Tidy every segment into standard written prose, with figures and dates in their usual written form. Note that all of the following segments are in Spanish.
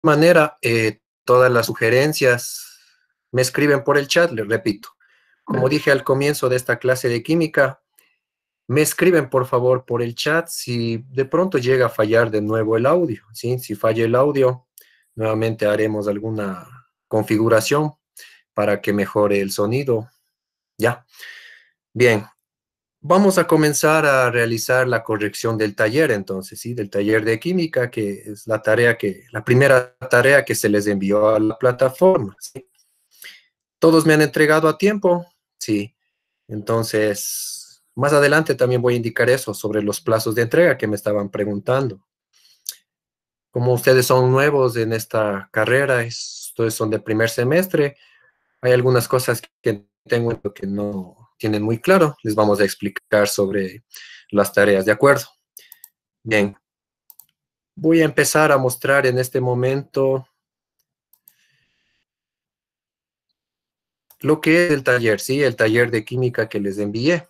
manera, todas las sugerencias me escriben por el chat, les repito. Como dije al comienzo de esta clase de química, me escriben por favor por el chat si de pronto llega a fallar de nuevo el audio, ¿sí? Si falla el audio, nuevamente haremos alguna configuración para que mejore el sonido. Ya. Bien. Vamos a comenzar a realizar la corrección del taller, entonces, ¿sí? Del taller de química, que es la primera tarea que se les envió a la plataforma, ¿sí? Todos me han entregado a tiempo, sí. Entonces, más adelante también voy a indicar eso sobre los plazos de entrega que me estaban preguntando. Como ustedes son nuevos en esta carrera, ustedes son de primer semestre, hay algunas cosas que tengo que no tienen muy claro. Les vamos a explicar sobre las tareas, ¿de acuerdo? Bien. Voy a empezar a mostrar en este momento lo que es el taller, ¿sí? El taller de química que les envié.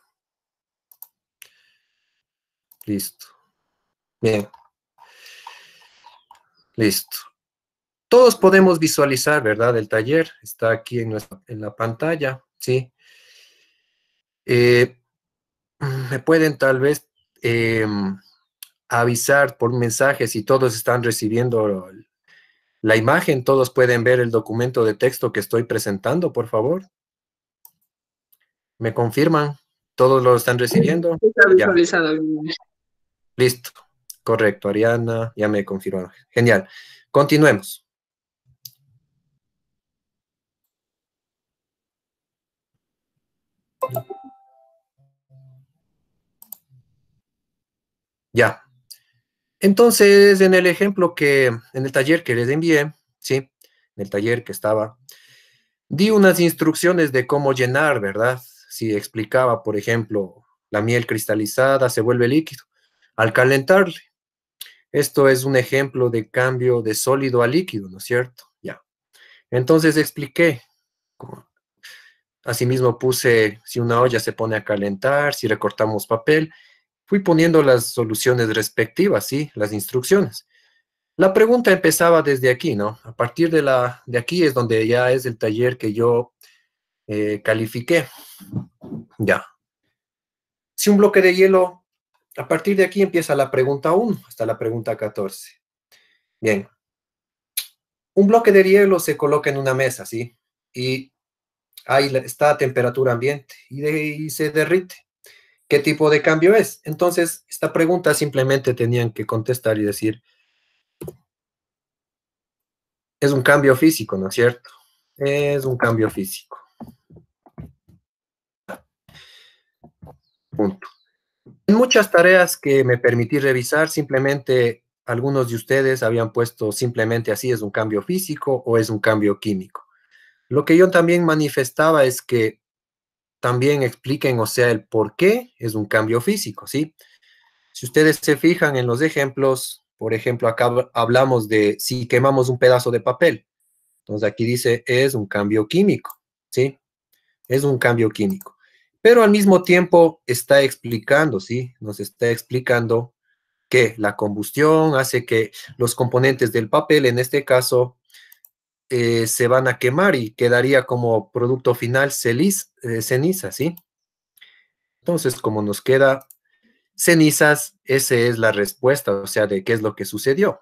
Listo. Bien. Listo. Todos podemos visualizar, ¿verdad? El taller está aquí en la pantalla, ¿sí? Eh, Me pueden tal vez avisar por mensaje si todos están recibiendo la imagen, todos pueden ver el documento de texto que estoy presentando, por favor. ¿Me confirman? ¿Todos lo están recibiendo? Está Ya, visualizado. listo. Correcto, Ariana, ya me confirmaron. Genial. Continuemos. Ya. Entonces, en en el taller que les envié, ¿sí? En el taller que estaba, di unas instrucciones de cómo llenar, ¿verdad? Si explicaba, por ejemplo, la miel cristalizada se vuelve líquido al calentarle. Esto es un ejemplo de cambio de sólido a líquido, ¿no es cierto? Ya. Entonces expliqué. Asimismo puse si una olla se pone a calentar, si recortamos papel. Fui poniendo las soluciones respectivas, ¿sí? Las instrucciones. La pregunta empezaba desde aquí, ¿no? A partir de aquí es donde ya es el taller que yo califiqué. Ya. Si un bloque de hielo, a partir de aquí empieza la pregunta 1 hasta la pregunta 14. Bien. Un bloque de hielo se coloca en una mesa, ¿sí? Y ahí está a temperatura ambiente y se derrite. ¿Qué tipo de cambio es? Entonces, esta pregunta simplemente tenían que contestar y decir, es un cambio físico, ¿no es cierto? Es un cambio físico. Punto. En muchas tareas que me permití revisar, simplemente algunos de ustedes habían puesto simplemente así, es un cambio físico o es un cambio químico. Lo que yo también manifestaba es que también expliquen, o sea, el por qué es un cambio físico, ¿sí? Si ustedes se fijan en los ejemplos, por ejemplo, acá hablamos de si quemamos un pedazo de papel. Entonces aquí dice es un cambio químico, ¿sí? Es un cambio químico. Pero al mismo tiempo está explicando, ¿sí? Nos está explicando que la combustión hace que los componentes del papel, en este caso, se van a quemar y quedaría como producto final ceniza, ¿sí? Entonces, como nos queda cenizas, esa es la respuesta, o sea, de qué es lo que sucedió.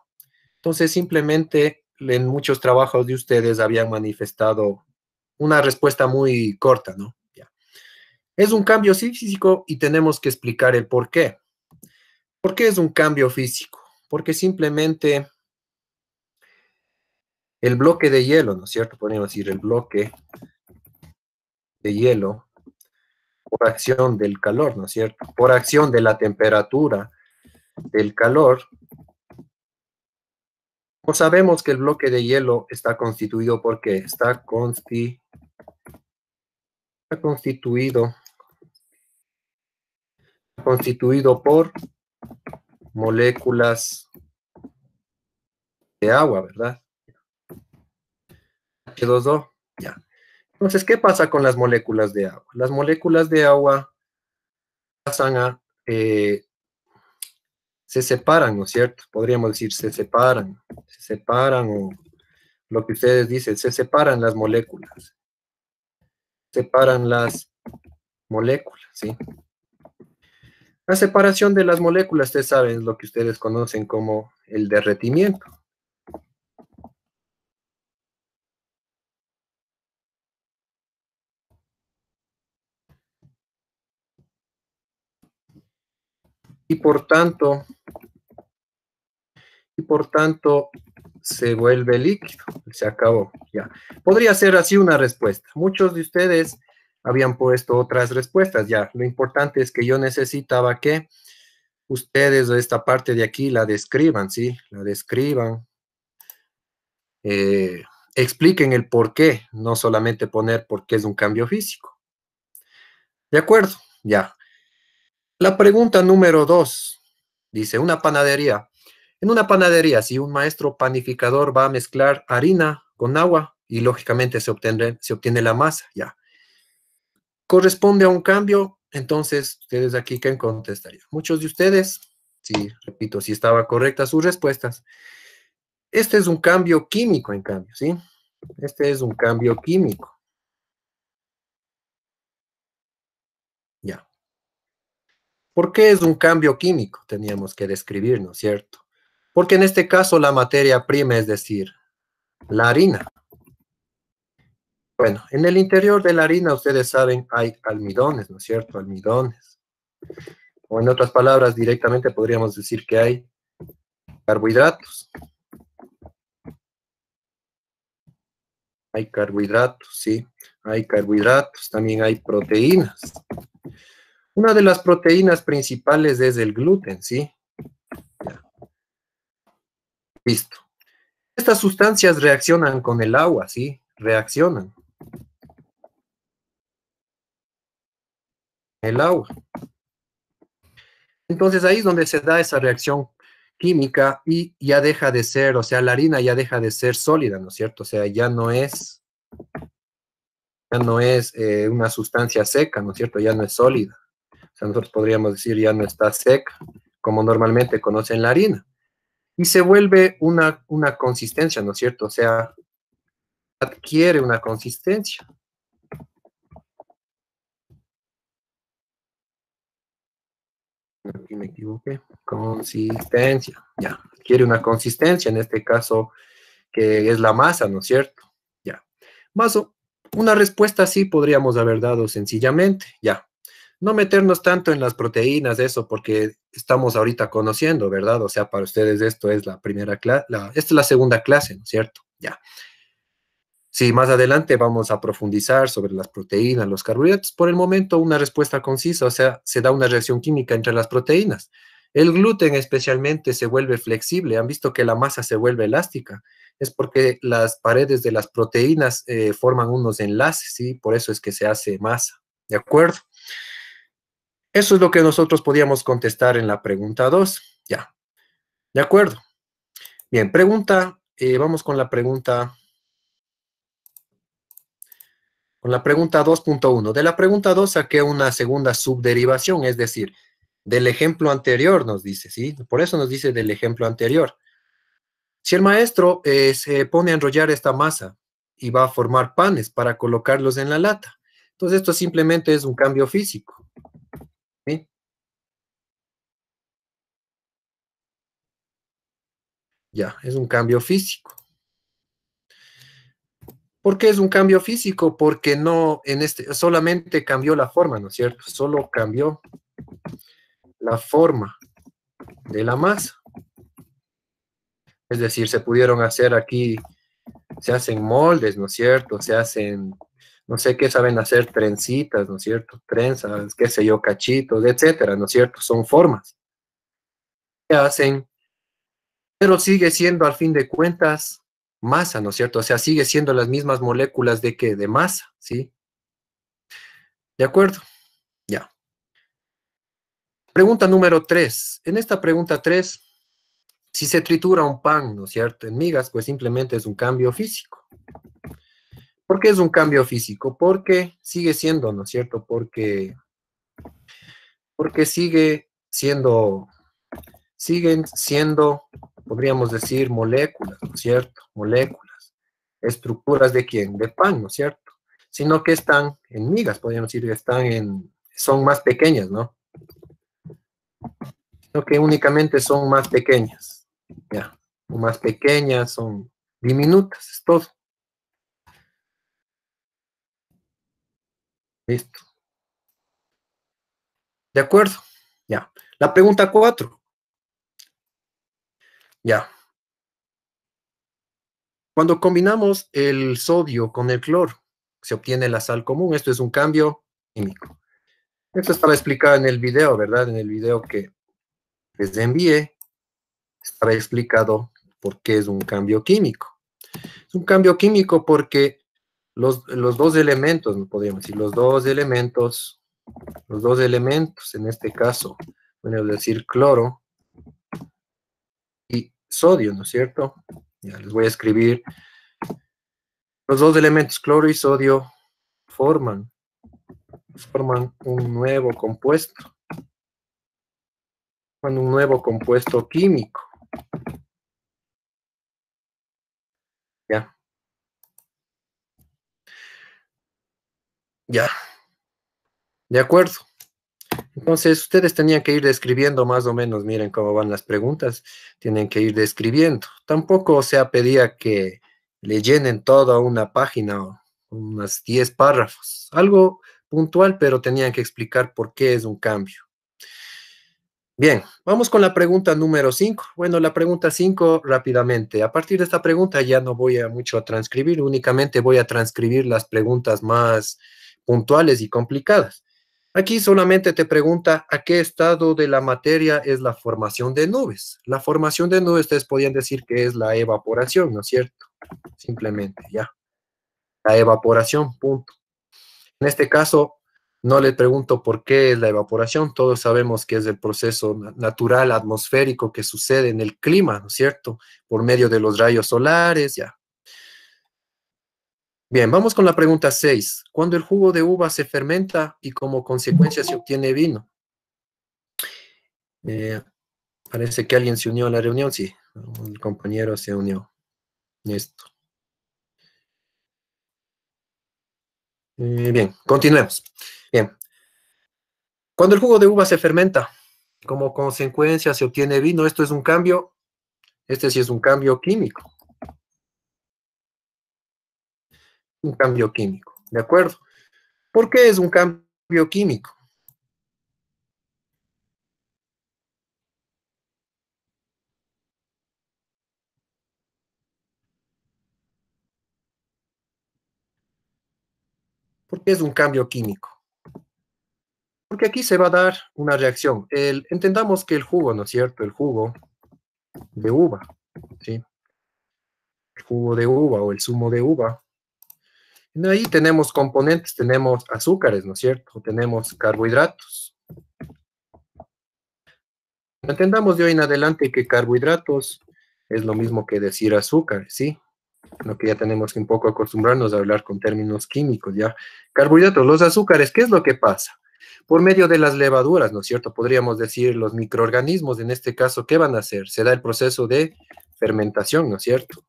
Entonces, simplemente en muchos trabajos de ustedes habían manifestado una respuesta muy corta, ¿no? Ya. Es un cambio físico y tenemos que explicar el por qué. ¿Por qué es un cambio físico? Porque simplemente el bloque de hielo, ¿no es cierto? Podríamos decir el bloque de hielo por acción del calor, ¿no es cierto? Por acción de la temperatura del calor. Como sabemos que el bloque de hielo está constituido porque está constituido por moléculas de agua, ¿verdad? H2O, ya. Entonces, ¿qué pasa con las moléculas de agua? Las moléculas de agua pasan a, se separan, ¿no es cierto? Podríamos decir se separan o lo que ustedes dicen, se separan las moléculas, separan las moléculas, ¿sí? La separación de las moléculas, ustedes saben, es lo que ustedes conocen como el derretimiento. Y por tanto, se vuelve líquido, se acabó, ya. Podría ser así una respuesta. Muchos de ustedes habían puesto otras respuestas, ya. Lo importante es que yo necesitaba que ustedes esta parte de aquí la describan, ¿sí? La describan, eh, expliquen el por qué, no solamente poner por qué es un cambio físico. ¿De acuerdo? Ya. La pregunta número 2 dice, una panadería. En una panadería, si un maestro panificador va a mezclar harina con agua y lógicamente se obtiene la masa, ya. Corresponde a un cambio, entonces, ustedes aquí, ¿qué contestarían? Muchos de ustedes, sí, repito, si estaba correcta sus respuestas. Este es un cambio químico, en cambio, ¿sí? Este es un cambio químico, ya. ¿Por qué es un cambio químico? Teníamos que describir, ¿no es cierto? Porque en este caso la materia prima, es decir, la harina. Bueno, en el interior de la harina, ustedes saben, hay almidones, ¿no es cierto? Almidones. O en otras palabras, directamente podríamos decir que hay carbohidratos. Hay carbohidratos, sí. Hay carbohidratos, también hay proteínas. Una de las proteínas principales es el gluten, ¿sí? Listo. Estas sustancias reaccionan con el agua, ¿sí? Reaccionan. El agua. Entonces ahí es donde se da esa reacción química y ya deja de ser, o sea, la harina ya deja de ser sólida, ¿no es cierto? O sea, ya no es una sustancia seca, ¿no es cierto? Ya no es sólida. O sea, nosotros podríamos decir ya no está seca, como normalmente conocen la harina. Y se vuelve una consistencia, ¿no es cierto? O sea, adquiere una consistencia. Aquí me equivoqué. Consistencia, ya. Adquiere una consistencia, en este caso, que es la masa, ¿no es cierto? Ya. Más o una respuesta así podríamos haber dado sencillamente, ya. No meternos tanto en las proteínas, eso, porque estamos ahorita conociendo, ¿verdad? O sea, para ustedes esto es la primera clase, esta es la segunda clase, ¿no es cierto? Ya. Sí, más adelante vamos a profundizar sobre las proteínas, los carbohidratos. Por el momento, una respuesta concisa, o sea, se da una reacción química entre las proteínas. El gluten especialmente se vuelve flexible. Han visto que la masa se vuelve elástica. Es porque las paredes de las proteínas forman unos enlaces, ¿sí? Por eso es que se hace masa. ¿De acuerdo? Eso es lo que nosotros podíamos contestar en la pregunta 2. Ya. ¿De acuerdo? Bien, vamos con la pregunta 2.1. De la pregunta 2 saqué una segunda subderivación, es decir, del ejemplo anterior nos dice, ¿sí? Por eso nos dice del ejemplo anterior. Si el maestro se pone a enrollar esta masa y va a formar panes para colocarlos en la lata, entonces esto simplemente es un cambio físico, ¿sí? Ya, es un cambio físico. ¿Por qué es un cambio físico? Porque no, solamente cambió la forma, ¿no es cierto? Solo cambió la forma de la masa. Es decir, se pudieron hacer aquí, se hacen moldes, ¿no es cierto? Se hacen, no sé qué saben hacer, trencitas, ¿no es cierto? Trenzas, qué sé yo, cachitos, etcétera, ¿no es cierto? Son formas que hacen, pero sigue siendo al fin de cuentas masa, ¿no es cierto? O sea, sigue siendo las mismas moléculas de qué, de masa, ¿sí? ¿De acuerdo? Ya. Pregunta número 3. En esta pregunta 3, si se tritura un pan, ¿no es cierto? En migas, pues simplemente es un cambio físico. ¿Por qué es un cambio físico? Porque sigue siendo, ¿no es cierto? Porque sigue siendo siguen siendo, podríamos decir, moléculas, ¿no es cierto? Moléculas. ¿Estructuras de quién? De pan, ¿no es cierto? Sino que están en migas, podríamos decir que son más pequeñas, ¿no? Sino que únicamente son más pequeñas, ya. Son más pequeñas, son diminutas, es todo. Listo. ¿De acuerdo? Ya. La pregunta 4. Ya. Cuando combinamos el sodio con el cloro, se obtiene la sal común. Esto es un cambio químico. Esto estaba explicado en el video, ¿verdad? En el video que les envié, estaba explicado por qué es un cambio químico. Es un cambio químico porque los dos elementos, no podríamos decir, los dos elementos, en este caso, bueno, decir cloro y sodio, ¿no es cierto? Ya les voy a escribir. Los dos elementos, cloro y sodio, forman un nuevo compuesto, un nuevo compuesto químico. Ya, ya, de acuerdo. Entonces, ustedes tenían que ir describiendo más o menos, miren cómo van las preguntas, tienen que ir describiendo. Tampoco, o sea, pedía que le llenen toda una página o unas 10 párrafos, algo puntual, pero tenían que explicar por qué es un cambio. Bien, vamos con la pregunta número 5. Bueno, la pregunta 5 rápidamente. A partir de esta pregunta ya no voy a mucho a transcribir, únicamente voy a transcribir las preguntas más puntuales y complicadas. Aquí solamente te pregunta a qué estado de la materia es la formación de nubes. La formación de nubes ustedes podían decir que es la evaporación, ¿no es cierto? Simplemente, ya. La evaporación, punto. En este caso, no le pregunto por qué es la evaporación, todos sabemos que es el proceso natural atmosférico que sucede en el clima, ¿no es cierto? Por medio de los rayos solares, ya. Bien, vamos con la pregunta 6. Cuando el jugo de uva se fermenta y como consecuencia se obtiene vino. Eh, Parece que alguien se unió a la reunión, sí, el compañero se unió. Listo. Bien, continuemos. Bien, cuando el jugo de uva se fermenta, como consecuencia se obtiene vino, esto es un cambio. Este sí es un cambio químico, ¿de acuerdo? ¿Por qué es un cambio químico? ¿Por qué es un cambio químico? Porque aquí se va a dar una reacción. Entendamos que el jugo, ¿no es cierto? El jugo de uva, ¿sí? El jugo de uva o el zumo de uva. Ahí tenemos componentes, tenemos azúcares, ¿no es cierto? Tenemos carbohidratos. Entendamos de hoy en adelante que carbohidratos es lo mismo que decir azúcar, ¿sí? Lo que ya tenemos que un poco acostumbrarnos a hablar con términos químicos, ¿ya? Carbohidratos, los azúcares, ¿qué es lo que pasa? Por medio de las levaduras, ¿no es cierto? Podríamos decir los microorganismos, en este caso, ¿qué van a hacer? Se da el proceso de fermentación, ¿no es cierto?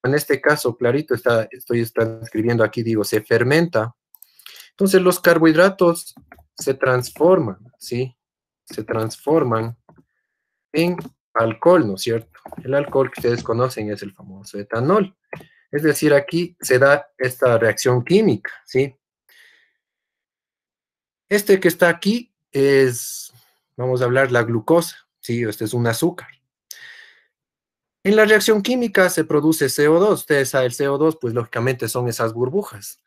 En este caso, clarito, estoy escribiendo aquí, digo, se fermenta. Entonces los carbohidratos se transforman, ¿sí? Se transforman en alcohol, ¿no es cierto? El alcohol que ustedes conocen es el famoso etanol. Es decir, aquí se da esta reacción química, ¿sí? Este que está aquí vamos a hablar, la glucosa, ¿sí? Este es un azúcar. En la reacción química se produce CO2. Ustedes saben, el CO2, pues lógicamente son esas burbujas.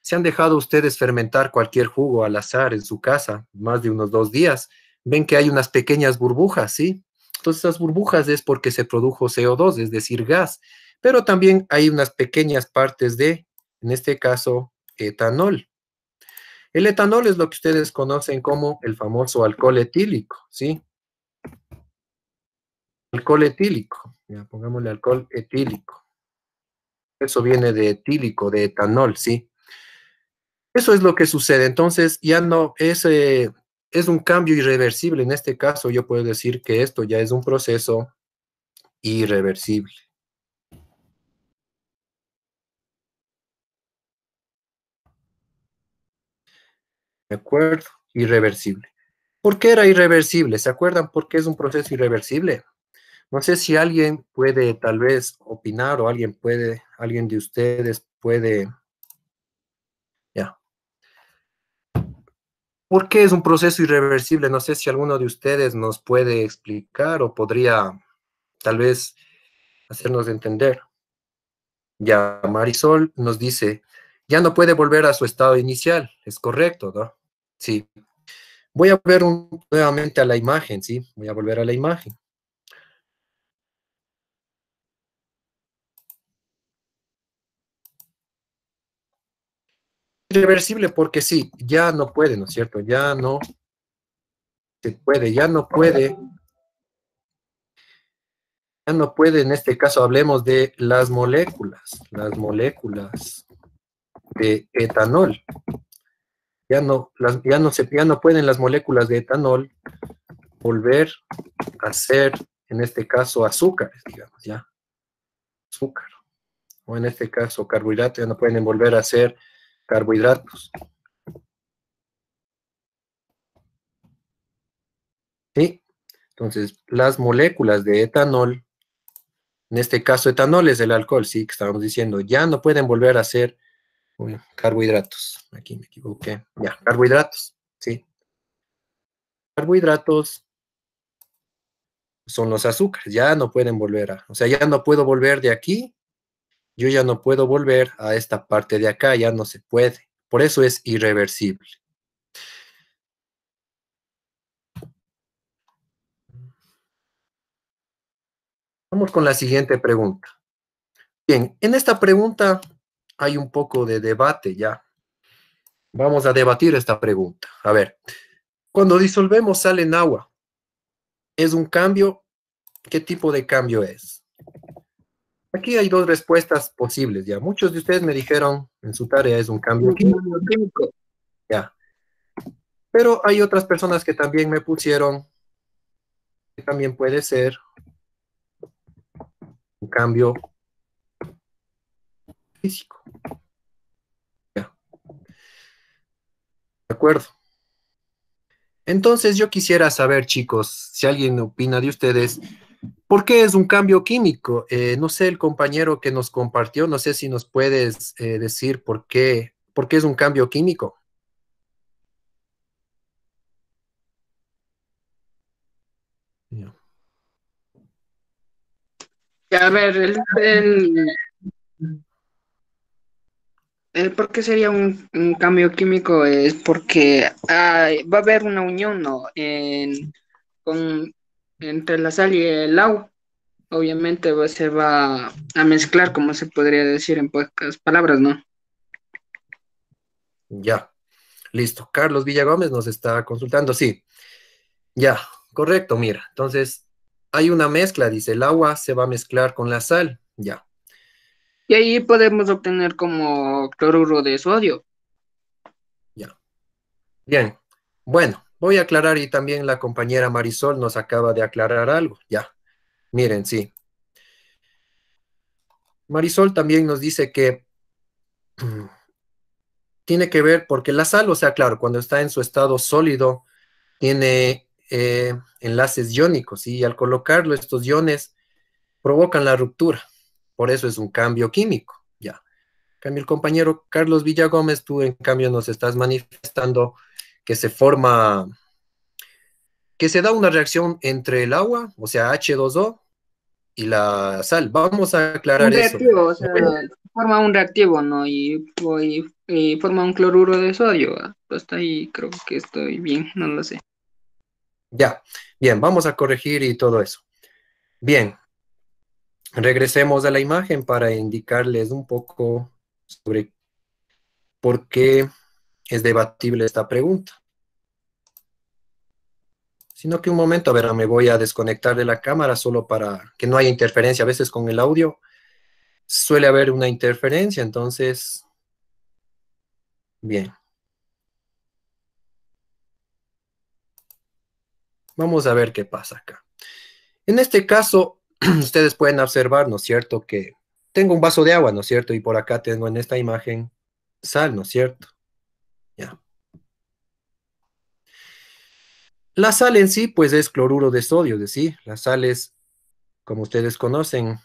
Si han dejado ustedes fermentar cualquier jugo al azar en su casa, más de unos 2 días, ven que hay unas pequeñas burbujas, ¿sí? Entonces, esas burbujas es porque se produjo CO2, es decir, gas. Pero también hay unas pequeñas partes en este caso, etanol. El etanol es lo que ustedes conocen como el famoso alcohol etílico, ¿sí? Alcohol etílico, ya, pongámosle alcohol etílico. Eso viene de etílico, de etanol, ¿sí? Eso es lo que sucede. Entonces, ya no es es un cambio irreversible. En este caso, yo puedo decir que esto ya es un proceso irreversible. ¿De acuerdo? Irreversible. ¿Por qué era irreversible? ¿Se acuerdan por qué es un proceso irreversible? No sé si alguien puede tal vez opinar o alguien de ustedes puede, ya. ¿Por qué es un proceso irreversible? No sé si alguno de ustedes nos puede explicar o podría tal vez hacernos entender. Ya, Marisol nos dice, ya no puede volver a su estado inicial. Es correcto, ¿no? Sí. Voy a ver nuevamente a la imagen, ¿sí? Voy a volver a la imagen. Irreversible porque sí, ya no puede, ¿no es cierto? Ya no se puede, ya no puede, en este caso hablemos de las moléculas de etanol. Ya no pueden las moléculas de etanol volver a ser, en este caso, azúcares, digamos, ya, azúcar. O en este caso, carbohidratos, ya no pueden volver a ser carbohidratos. ¿Sí? Entonces, las moléculas de etanol, en este caso, etanol es el alcohol, sí, que estábamos diciendo, ya no pueden volver a ser carbohidratos. Aquí me equivoqué. Ya, carbohidratos, sí. Carbohidratos son los azúcares, ya no pueden volver o sea, ya no puedo volver de aquí, yo ya no puedo volver a esta parte de acá, ya no se puede. Por eso es irreversible. Vamos con la siguiente pregunta. Bien, en esta pregunta hay un poco de debate ya. Vamos a debatir esta pregunta. A ver, cuando disolvemos sal en agua, ¿es un cambio? ¿Qué tipo de cambio es? Aquí hay dos respuestas posibles ya. Muchos de ustedes me dijeron en su tarea es un cambio Un químico. cambio químico. Ya. Pero hay otras personas que también me pusieron que también puede ser un cambio físico. Ya. ¿De acuerdo? Entonces yo quisiera saber, chicos, si alguien opina de ustedes, ¿por qué es un cambio químico? No sé, el compañero que nos compartió, no sé si nos puedes decir por qué es un cambio químico. Ya. A ver, el por qué sería un cambio químico es porque va a haber una unión, ¿no? Con, entre la sal y el agua. Obviamente se va a mezclar, como se podría decir en pocas palabras, ¿no? Ya, listo. Carlos Villagómez nos está consultando. Sí, ya, correcto, mira. Entonces, hay una mezcla, dice, el agua se va a mezclar con la sal. Ya, Y ahí podemos obtener como cloruro de sodio. ya. Bien. Bueno, voy a aclarar y también la compañera Marisol nos acaba de aclarar algo. Ya, miren, sí. Marisol también nos dice que tiene que ver porque la sal, o sea, claro, cuando está en su estado sólido, tiene enlaces iónicos y al colocarlo, estos iones provocan la ruptura. Por eso es un cambio químico. Ya. En cambio, el compañero Carlos Villagómez, tú en cambio nos estás manifestando que se forma, que se da una reacción entre el agua, o sea, H2O, y la sal. Vamos a aclarar Un eso. reactivo, o sea, forma un reactivo, ¿no? Y forma un cloruro de sodio. Hasta ahí creo que estoy bien, no lo sé. Ya, bien, vamos a corregir y todo eso. Bien, regresemos a la imagen para indicarles un poco sobre por qué es debatible esta pregunta. Sino que un momento, a ver, me voy a desconectar de la cámara solo para que no haya interferencia. A veces con el audio suele haber una interferencia, entonces, bien. Vamos a ver qué pasa acá. En este caso, ustedes pueden observar, ¿no es cierto?, que tengo un vaso de agua, ¿no es cierto? Y por acá tengo en esta imagen sal, ¿no es cierto? Ya. La sal en sí, pues es cloruro de sodio, es decir, las sales, como ustedes conocen.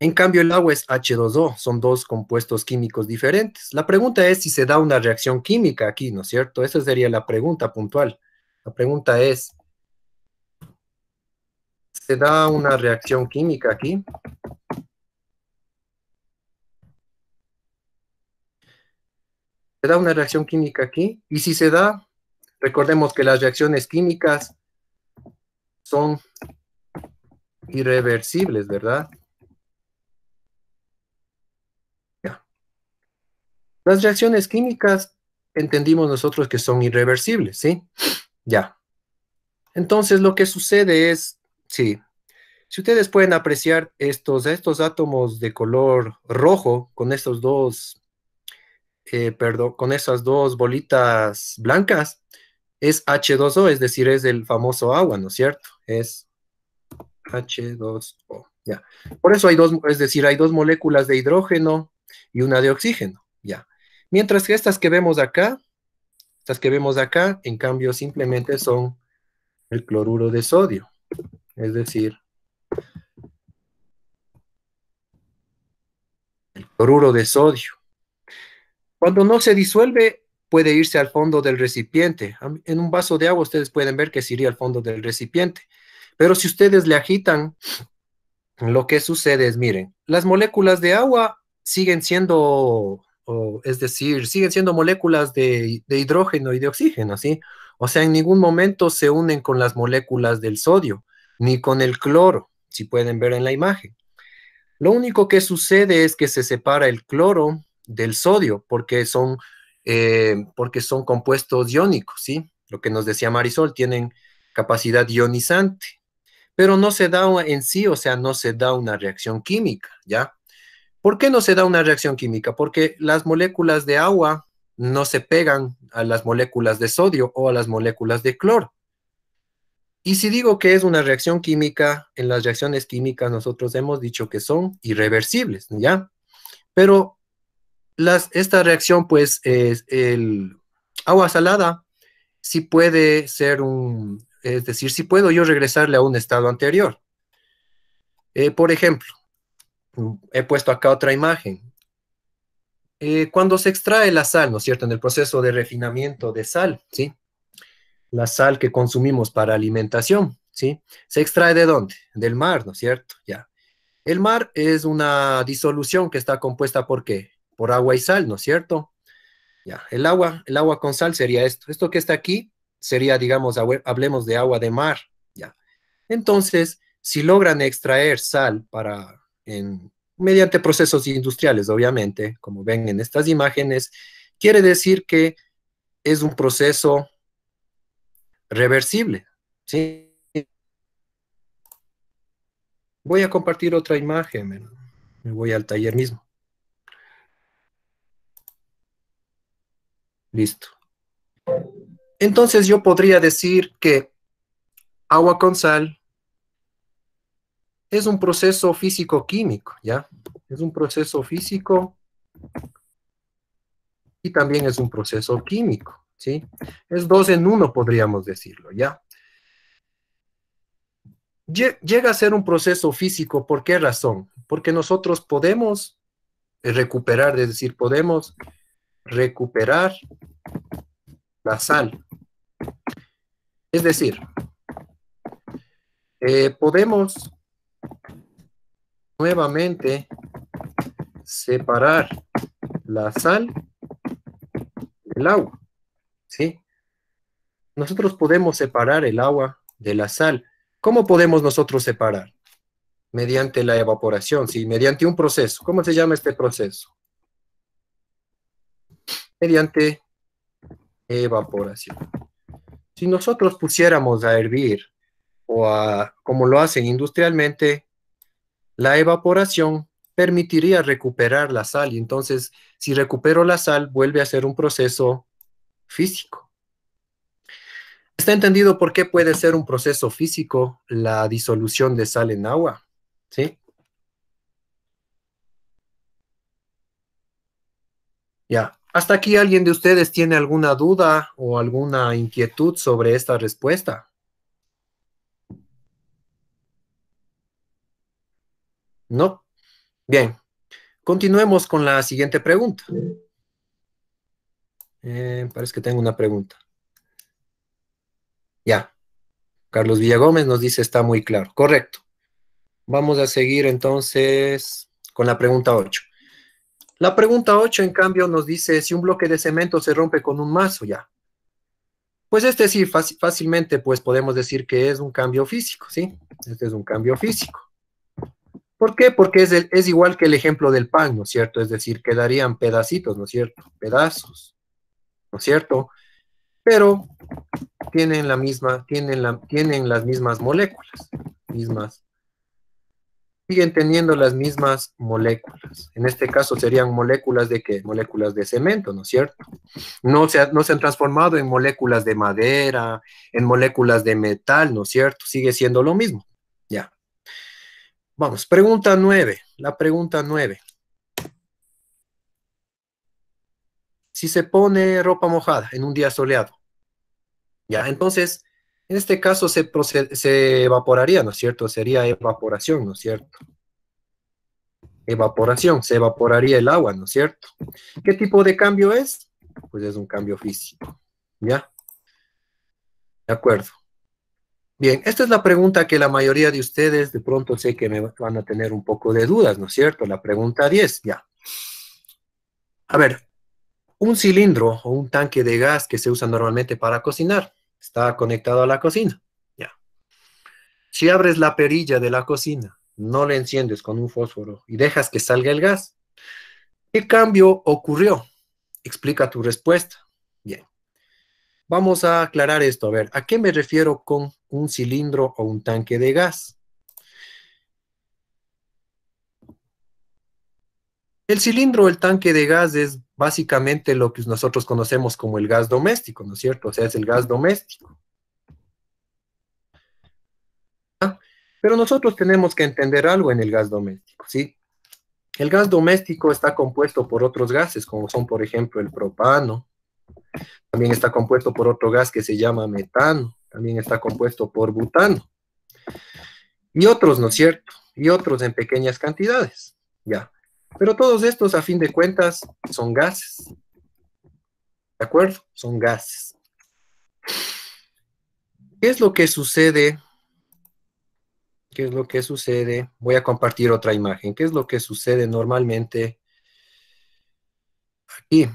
En cambio, el agua es H2O, son dos compuestos químicos diferentes. La pregunta es si se da una reacción química aquí, ¿no es cierto? Esa sería la pregunta puntual. La pregunta es, ¿se da una reacción química aquí? ¿Se da una reacción química aquí? Y si se da, recordemos que las reacciones químicas son irreversibles, ¿verdad? Ya. Las reacciones químicas entendimos nosotros que son irreversibles, ¿sí? Ya. Entonces lo que sucede es, sí, si ustedes pueden apreciar estos átomos de color rojo con estos dos, perdón, con esas dos bolitas blancas, es H2O, es decir, es el famoso agua, ¿no es cierto? Es H2O, ya. Por eso hay dos, es decir, hay dos moléculas de hidrógeno y una de oxígeno, ya. Mientras que estas que vemos acá, en cambio, simplemente son el cloruro de sodio, es decir, cloruro de sodio. Cuando no se disuelve, puede irse al fondo del recipiente. En un vaso de agua ustedes pueden ver que se iría al fondo del recipiente. Pero si ustedes le agitan, lo que sucede es, miren, las moléculas de agua siguen siendo, es decir, siguen siendo moléculas de hidrógeno y de oxígeno, ¿sí? O sea, en ningún momento se unen con las moléculas del sodio, ni con el cloro, si pueden ver en la imagen. Lo único que sucede es que se separa el cloro del sodio porque son compuestos iónicos, ¿sí? Lo que nos decía Marisol, tienen capacidad ionizante, pero no se da en sí, o sea, no se da una reacción química, ¿ya? ¿Por qué no se da una reacción química? Porque las moléculas de agua no se pegan a las moléculas de sodio o a las moléculas de cloro. Y si digo que es una reacción química, en las reacciones químicas nosotros hemos dicho que son irreversibles, ¿ya? Pero esta reacción, pues, es el agua salada, sí puede ser es decir, sí puedo yo regresarle a un estado anterior. Por ejemplo, he puesto acá otra imagen. Cuando se extrae la sal, ¿no es cierto? En el proceso de refinamiento de sal, ¿sí? La sal que consumimos para alimentación, ¿sí? ¿Se extrae de dónde? Del mar, ¿no es cierto? Ya. El mar es una disolución que está compuesta ¿por qué? Por agua y sal, ¿no es cierto? Ya, el agua con sal sería esto. Esto que está aquí sería, digamos, hablemos de agua de mar, ya. Entonces, si logran extraer sal mediante procesos industriales, obviamente, como ven en estas imágenes, quiere decir que es un proceso reversible, ¿sí? Voy a compartir otra imagen, me voy al taller mismo. Listo. Entonces yo podría decir que agua con sal es un proceso físico-químico, ¿ya? Es un proceso físico y también es un proceso químico, ¿sí? Es dos en uno, podríamos decirlo, ¿ya? Llega a ser un proceso físico, ¿por qué razón? Porque nosotros podemos recuperar, es decir, podemos recuperar la sal. Es decir, podemos nuevamente separar la sal del agua, ¿sí? Nosotros podemos separar el agua de la sal. ¿Cómo podemos nosotros separar? Mediante la evaporación, ¿sí? Mediante un proceso. ¿Cómo se llama este proceso? Mediante evaporación. Si nosotros pusiéramos a hervir como lo hacen industrialmente, la evaporación permitiría recuperar la sal y entonces si recupero la sal vuelve a ser un proceso físico. ¿Está entendido por qué puede ser un proceso físico la disolución de sal en agua? ¿Sí? Ya. ¿Hasta aquí alguien de ustedes tiene alguna duda o alguna inquietud sobre esta respuesta? ¿No? Bien. Continuemos con la siguiente pregunta. Parece que tengo una pregunta. Ya. Carlos Villagómez nos dice está muy claro. Correcto. Vamos a seguir entonces con la pregunta 8. La pregunta 8, en cambio, nos dice si un bloque de cemento se rompe con un mazo, ya. Pues este sí, fácilmente, pues podemos decir que es un cambio físico, ¿sí? Este es un cambio físico. ¿Por qué? Porque es igual que el ejemplo del pan, ¿no es cierto? Es decir, quedarían pedacitos, ¿no es cierto? Pedazos, ¿no es cierto? Pero tienen tienen las mismas moléculas, mismas, siguen teniendo las mismas moléculas. En este caso serían moléculas de ¿qué? Moléculas de cemento, ¿no es cierto? No se han transformado en moléculas de madera, en moléculas de metal, ¿no es cierto? Sigue siendo lo mismo. Ya. Vamos, pregunta 9. La pregunta 9. Si se pone ropa mojada en un día soleado, ya, entonces, en este caso se evaporaría, ¿no es cierto? Sería evaporación, ¿no es cierto? Evaporación, se evaporaría el agua, ¿no es cierto? ¿Qué tipo de cambio es? Pues es un cambio físico, ¿ya? De acuerdo. Bien, esta es la pregunta que la mayoría de ustedes de pronto sé que me van a tener un poco de dudas, ¿no es cierto? La pregunta 10, ya. A ver, un cilindro o un tanque de gas que se usa normalmente para cocinar está conectado a la cocina, ya. Si abres la perilla de la cocina, no le enciendes con un fósforo y dejas que salga el gas, ¿qué cambio ocurrió? Explica tu respuesta. Bien, vamos a aclarar esto. A ver, ¿a qué me refiero con un cilindro o un tanque de gas? El cilindro o el tanque de gas es básicamente lo que nosotros conocemos como el gas doméstico, ¿no es cierto? O sea, es el gas doméstico. ¿Ah? Pero nosotros tenemos que entender algo en el gas doméstico, ¿sí? El gas doméstico está compuesto por otros gases, como son, por ejemplo, el propano. También está compuesto por otro gas que se llama metano. También está compuesto por butano. Y otros, ¿no es cierto? Y otros en pequeñas cantidades, ya. Pero todos estos, a fin de cuentas, son gases, ¿de acuerdo? Son gases. ¿Qué es lo que sucede? ¿Qué es lo que sucede? Voy a compartir otra imagen. ¿Qué es lo que sucede normalmente aquí?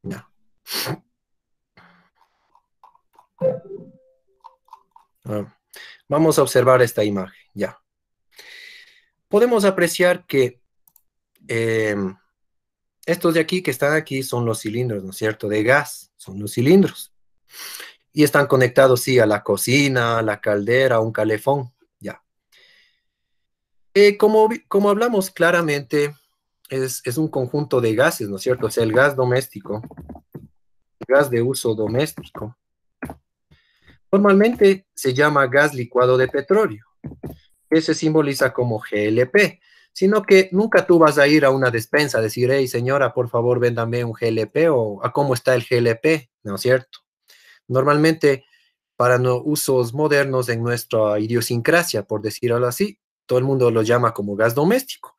Ya. Ah, vamos a observar esta imagen. Ya. Podemos apreciar que eh, estos de aquí que están aquí son los cilindros, ¿no es cierto? De gas, son los cilindros. Y están conectados, sí, a la cocina, a la caldera, a un calefón. Ya. Como hablamos claramente, es un conjunto de gases, ¿no es cierto? O sea, el gas doméstico, el gas de uso doméstico. Normalmente se llama gas licuado de petróleo, que se simboliza como GLP, sino que nunca tú vas a ir a una despensa a decir, hey señora, por favor, véndame un GLP o a cómo está el GLP, ¿no es cierto? Normalmente, para usos modernos en nuestra idiosincrasia, por decirlo así, todo el mundo lo llama como gas doméstico.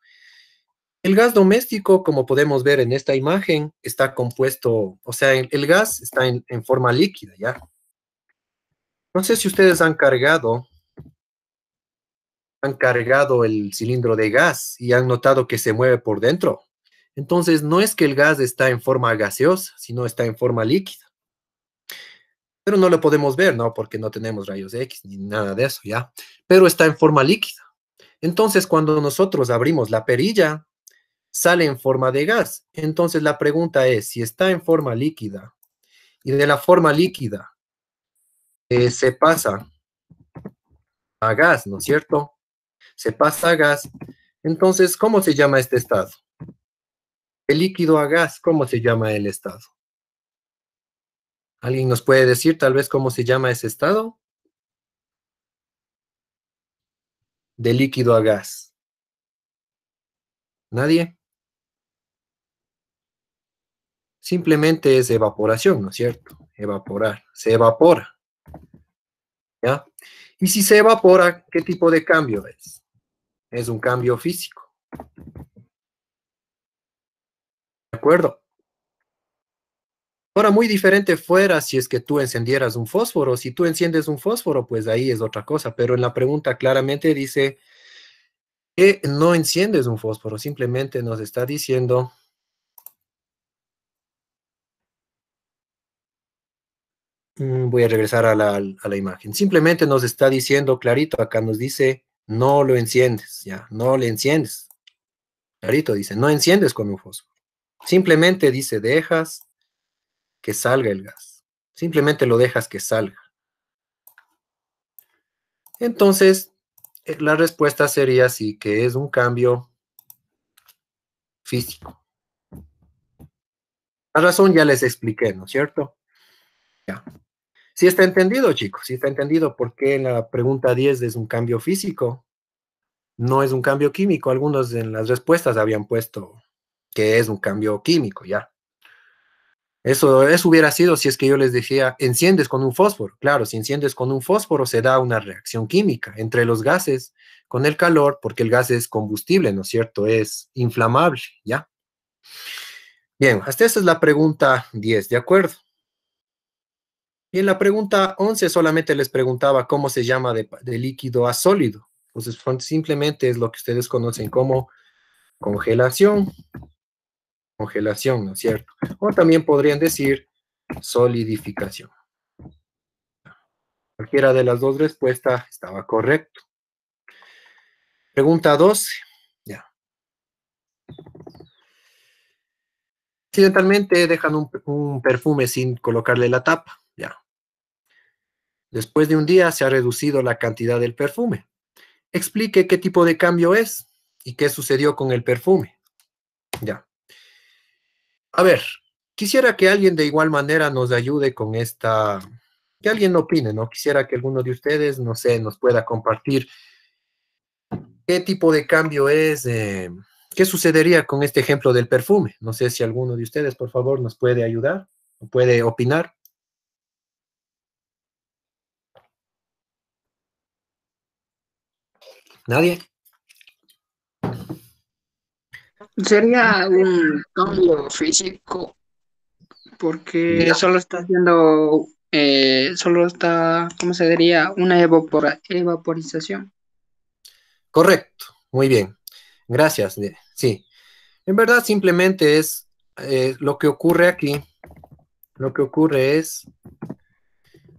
El gas doméstico, como podemos ver en esta imagen, está compuesto, o sea, el gas está en forma líquida, ¿ya? No sé si ustedes han cargado el cilindro de gas y han notado que se mueve por dentro. Entonces, no es que el gas está en forma gaseosa, sino está en forma líquida. Pero no lo podemos ver, ¿no? Porque no tenemos rayos X ni nada de eso, ¿ya? Pero está en forma líquida. Entonces, cuando nosotros abrimos la perilla, sale en forma de gas. Entonces, la pregunta es, si está en forma líquida y de la forma líquida se pasa a gas, ¿no es cierto? Se pasa a gas. Entonces, ¿cómo se llama este estado? El líquido a gas, ¿cómo se llama el estado? ¿Alguien nos puede decir tal vez cómo se llama ese estado? De líquido a gas. ¿Nadie? Simplemente es evaporación, ¿no es cierto? Evaporar. Se evapora, ¿ya? Y si se evapora, ¿qué tipo de cambio es? Es un cambio físico, ¿de acuerdo? Ahora, muy diferente fuera si es que tú encendieras un fósforo. Si tú enciendes un fósforo, pues ahí es otra cosa. Pero en la pregunta claramente dice que no enciendes un fósforo. Simplemente nos está diciendo, voy a regresar a la imagen. Simplemente nos está diciendo clarito, acá nos dice, no lo enciendes, ya, no le enciendes. Clarito dice, no enciendes con un fósforo. Simplemente dice, dejas que salga el gas. Simplemente lo dejas que salga. Entonces, la respuesta sería sí, que es un cambio físico. La razón ya les expliqué, ¿no es cierto? Ya. Sí está entendido, chicos, sí está entendido por qué la pregunta 10 es un cambio físico, no es un cambio químico. Algunos en las respuestas habían puesto que es un cambio químico, ya. Eso hubiera sido si es que yo les decía, enciendes con un fósforo. Claro, si enciendes con un fósforo se da una reacción química entre los gases con el calor, porque el gas es combustible, ¿no es cierto? Es inflamable, ¿ya? Bien, hasta esta es la pregunta 10, ¿de acuerdo? Y en la pregunta 11 solamente les preguntaba cómo se llama de líquido a sólido. Entonces, simplemente es lo que ustedes conocen como congelación, congelación, ¿no es cierto? O también podrían decir solidificación. Cualquiera de las dos respuestas estaba correcto. Pregunta 12. Ya. Accidentalmente dejan un perfume sin colocarle la tapa. Ya. Después de un día se ha reducido la cantidad del perfume. Explique qué tipo de cambio es y qué sucedió con el perfume. Ya. A ver, quisiera que alguien de igual manera nos ayude con esta, que alguien opine, ¿no? Quisiera que alguno de ustedes, no sé, nos pueda compartir qué tipo de cambio es, qué sucedería con este ejemplo del perfume. No sé si alguno de ustedes, por favor, nos puede ayudar o puede opinar. ¿Nadie? Sería un cambio físico porque Ya. solo está, ¿cómo se diría? Una evaporización. Correcto. Muy bien. Gracias. Sí. En verdad, simplemente es lo que ocurre aquí. Lo que ocurre es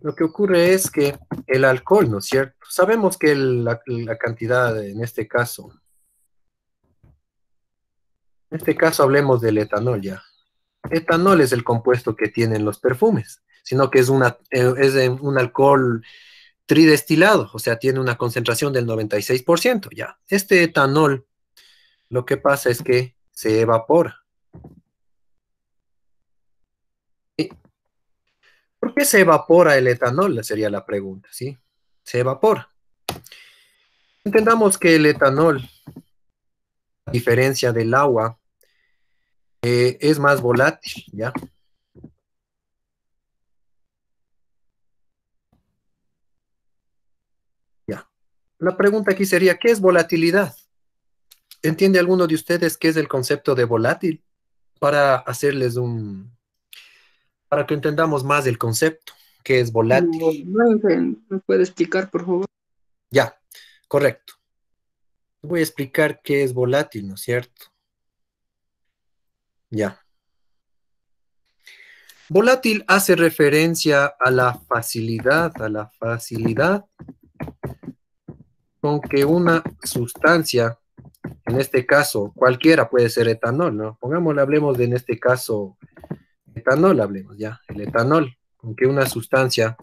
Lo que ocurre es que el alcohol, ¿no es cierto? Sabemos que la cantidad, en este caso hablemos del etanol ya. Etanol es el compuesto que tienen los perfumes, sino que es un alcohol tridestilado, o sea, tiene una concentración del 96% ya. Este etanol, lo que pasa es que se evapora. ¿Y por qué se evapora el etanol? Sería la pregunta, ¿sí? Se evapora. Entendamos que el etanol, a diferencia del agua, es más volátil, ¿ya? Ya. La pregunta aquí sería, ¿qué es volatilidad? ¿Entiende alguno de ustedes qué es el concepto de volátil? Para hacerles para que entendamos más el concepto, ¿qué es volátil? No, ¿me puede explicar, por favor? Ya, correcto. Voy a explicar qué es volátil, ¿no es cierto? Ya. Volátil hace referencia a la facilidad con que una sustancia, en este caso, cualquiera puede ser etanol, ¿no? Pongámosle, hablemos de en este caso etanol, hablemos ya, el etanol, con que una sustancia,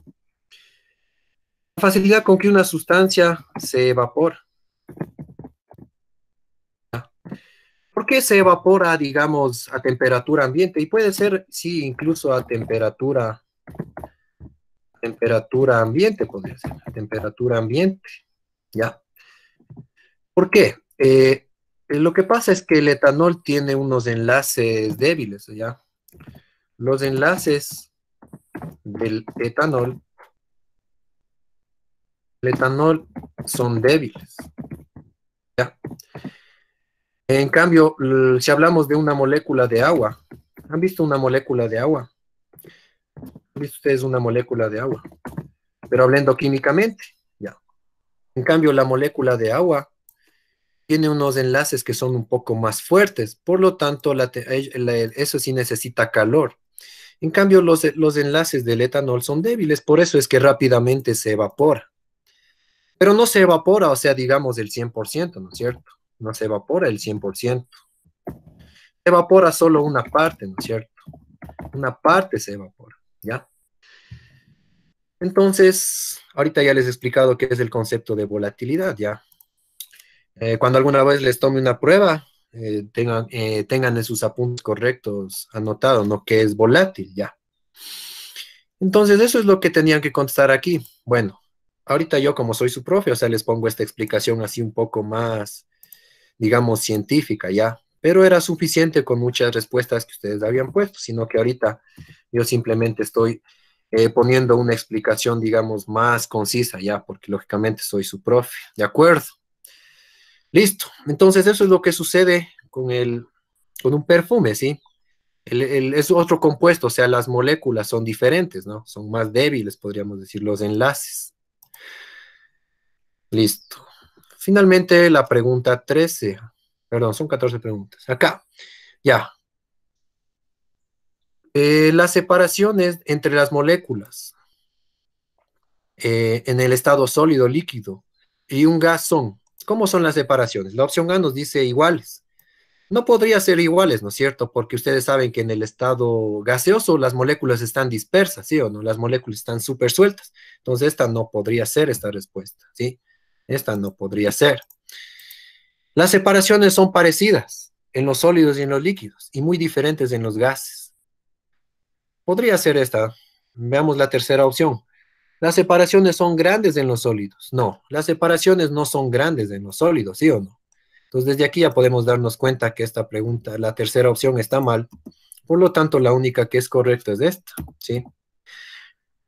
la facilidad con que una sustancia se evapora. ¿Por qué se evapora, digamos, a temperatura ambiente? Y puede ser, sí, incluso a temperatura temperatura ambiente, podría ser, temperatura ambiente, ¿ya? ¿Por qué? Lo que pasa es que el etanol tiene unos enlaces débiles, ¿ya? Los enlaces del etanol, el etanol son débiles, ¿ya? En cambio, si hablamos de una molécula de agua, ¿han visto una molécula de agua? ¿Han visto ustedes una molécula de agua? Pero hablando químicamente, ¿ya? En cambio, la molécula de agua tiene unos enlaces que son un poco más fuertes, por lo tanto, eso sí necesita calor. En cambio, los enlaces del etanol son débiles, por eso es que rápidamente se evapora. Pero no se evapora, o sea, digamos el 100%, ¿no es cierto? No se evapora el 100%. Se evapora solo una parte, ¿no es cierto? Una parte se evapora, ¿ya? Entonces, ahorita ya les he explicado qué es el concepto de volatilidad, ¿ya? Cuando alguna vez les tome una prueba, tengan en sus apuntes correctos anotado, ¿no? Que es volátil, ¿ya? Entonces, eso es lo que tenían que contestar aquí. Bueno, ahorita yo como soy su profe, o sea, les pongo esta explicación así un poco más, digamos, científica, ¿ya? Pero era suficiente con muchas respuestas que ustedes habían puesto, sino que ahorita yo simplemente estoy poniendo una explicación, digamos, más concisa, ¿ya? Porque lógicamente soy su profe, ¿de acuerdo? Listo. Entonces, eso es lo que sucede con un perfume, ¿sí? Es otro compuesto, o sea, las moléculas son diferentes, ¿no? Son más débiles, podríamos decir, los enlaces. Listo. Finalmente, la pregunta 13. Perdón, son 14 preguntas. Acá, ya. Las separaciones entre las moléculas en el estado sólido, líquido y un gas son, ¿cómo son las separaciones? La opción A nos dice iguales. No podría ser iguales, ¿no es cierto? Porque ustedes saben que en el estado gaseoso las moléculas están dispersas, ¿sí o no? Las moléculas están súper sueltas. Entonces, esta no podría ser esta respuesta, ¿sí? Esta no podría ser. Las separaciones son parecidas en los sólidos y en los líquidos y muy diferentes en los gases. Podría ser esta. Veamos la tercera opción. Las separaciones son grandes en los sólidos. No, las separaciones no son grandes en los sólidos, ¿sí o no? Entonces, desde aquí ya podemos darnos cuenta que esta pregunta, la tercera opción está mal. Por lo tanto, la única que es correcta es esta, ¿sí?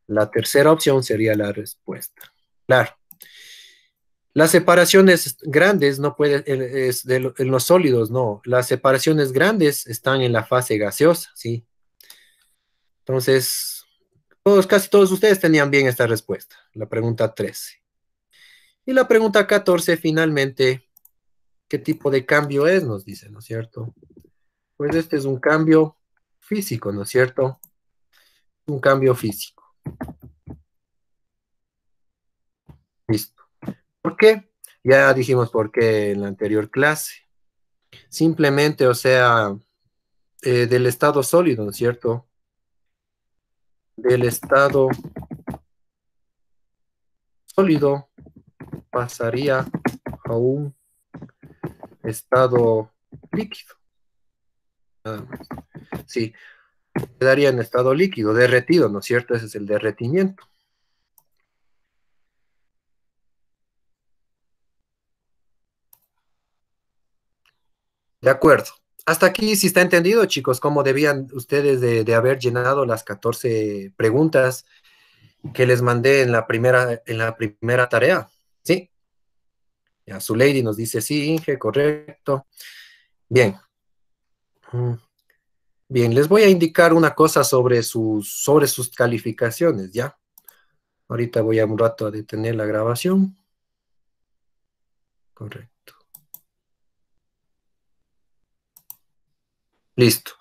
La tercera opción sería la respuesta. Claro. Las separaciones grandes no pueden, en los sólidos, no. Las separaciones grandes están en la fase gaseosa, ¿sí? Entonces, casi todos ustedes tenían bien esta respuesta, la pregunta 13. Y la pregunta 14, finalmente, ¿qué tipo de cambio es? Nos dice, ¿no es cierto? Pues este es un cambio físico, ¿no es cierto? Un cambio físico. Listo. ¿Por qué? Ya dijimos por qué en la anterior clase. Simplemente, o sea, del estado sólido, ¿no es cierto? Del estado sólido pasaría a un estado líquido. Nada más. Sí, quedaría en estado líquido, derretido, ¿no es cierto? Ese es el derretimiento. De acuerdo. Hasta aquí sí está entendido, chicos, cómo debían ustedes de haber llenado las 14 preguntas que les mandé en la primera tarea. ¿Sí? Ya, su lady nos dice sí, Inge, correcto. Bien. Mm, Bien, les voy a indicar una cosa sobre sus calificaciones, ¿ya? Ahorita voy a un rato a detener la grabación. Correcto. Listo.